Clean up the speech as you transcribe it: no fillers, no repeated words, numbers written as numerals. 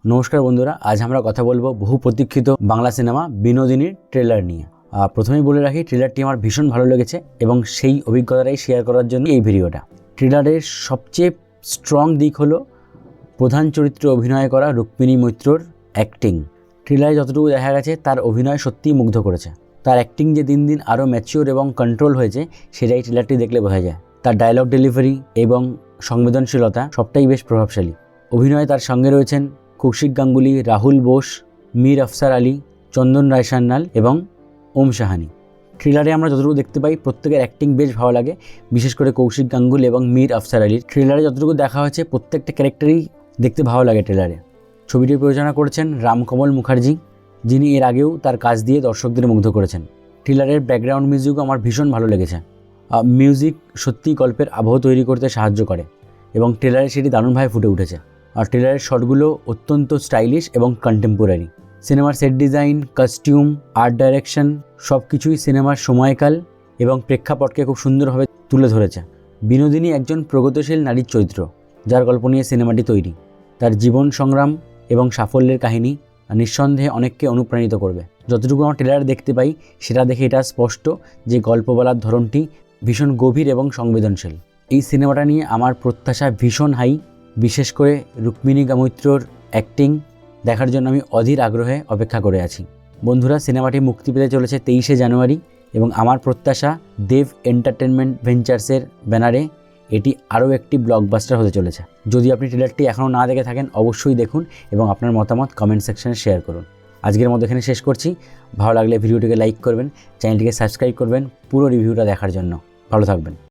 নমস্কার বন্ধুরা, আজ আমরা কথা বলবো বহু প্রতীক্ষিত বাংলা সিনেমা বিনোদিনীর ট্রেলার নিয়ে। প্রথমেই বলে রাখি, ট্রেলারটি আমার ভীষণ ভালো লেগেছে এবং সেই অভিজ্ঞতাটাই শেয়ার করার জন্য এই ভিডিওটা। ট্রেলারের সবচেয়ে স্ট্রং দিক হলো প্রধান চরিত্রে অভিনয় করা রুক্মিণী মৈত্রর অ্যাক্টিং। ট্রেলারে যতটুকু দেখা গেছে তার অভিনয় সত্যিই মুগ্ধ করেছে। তার অ্যাক্টিং যে দিন দিন আরও ম্যাচিওর এবং কন্ট্রোল হয়েছে সেটাই ট্রেলারটি দেখলে বোঝা যায়। তার ডায়লগ ডেলিভারি এবং সংবেদনশীলতা সবটাই বেশ প্রভাবশালী। অভিনয়ে তার সঙ্গে রয়েছেন কৌশিক গাঙ্গুলি, রাহুল বোস, মীর আফসার আলী, চন্দন রায় সান্যাল এবং ওম সাহানি। ট্রেলারে আমরা যতটুকু দেখতে পাই প্রত্যেকের অ্যাক্টিং বেশ ভালো লাগে, বিশেষ করে কৌশিক গাঙ্গুলি এবং মীর আফসার আলীর। ট্রেলারে যতটুকু দেখা হয়েছে প্রত্যেকটা ক্যারেক্টারই দেখতে ভালো লাগে ট্রেলারে। ছবিটি পরিচালনা করেছেন রামকমল মুখার্জি, যিনি এর আগেও তার কাজ দিয়ে দর্শকদের মুগ্ধ করেছেন। ট্রেলারের ব্যাকগ্রাউন্ড মিউজিকও আমার ভীষণ ভালো লেগেছে। মিউজিক সত্যিই গল্পের আবহ তৈরি করতে সাহায্য করে এবং ট্রেলারে সেটি দারুণভাবে ফুটে উঠেছে। আর ট্রেলারের শটগুলো অত্যন্ত স্টাইলিশ এবং কন্টেম্পোরারি। সিনেমার set design, costume, art direction সব কিছুই সিনেমার সময়কাল এবং প্রেক্ষাপটকে খুব সুন্দরভাবে তুলে ধরেছে। বিনোদিনী একজন প্রগতিশীল নারীর চরিত্র, যার গল্প নিয়ে সিনেমাটি তৈরি। তার জীবন সংগ্রাম এবং সাফল্যের কাহিনী নিঃসন্দেহে অনেককে অনুপ্রাণিত করবে। যতটুকু আমরা ট্রেলার দেখতে পাই সেটা দেখে এটা স্পষ্ট যে গল্প বলার ধরনটি ভীষণ গভীর এবং সংবেদনশীল। এই সিনেমাটা নিয়ে আমার প্রত্যাশা ভীষণ হাই। বিশেষ করে রুক্মিণী মৈত্রর অ্যাক্টিং দেখার জন্য আমি অধীর আগ্রহে অপেক্ষা করে আছি। বন্ধুরা, সিনেমাটি মুক্তি পেতে চলেছে 23শে জানুয়ারি এবং আমার প্রত্যাশা দেব এন্টারটেনমেন্ট ভেঞ্চার্সের ব্যানারে এটি আরও একটি ব্লকবাস্টার হতে চলেছে। যদি আপনি ট্রেলারটি এখনও না দেখে থাকেন অবশ্যই দেখুন এবং আপনার মতামত কমেন্ট সেকশনে শেয়ার করুন। আজকের মতো এখানে শেষ করছি। ভালো লাগলে ভিডিওটিকে লাইক করবেন, চ্যানেলটিকে সাবস্ক্রাইব করবেন পুরো রিভিউটা দেখার জন্য। ভালো থাকবেন।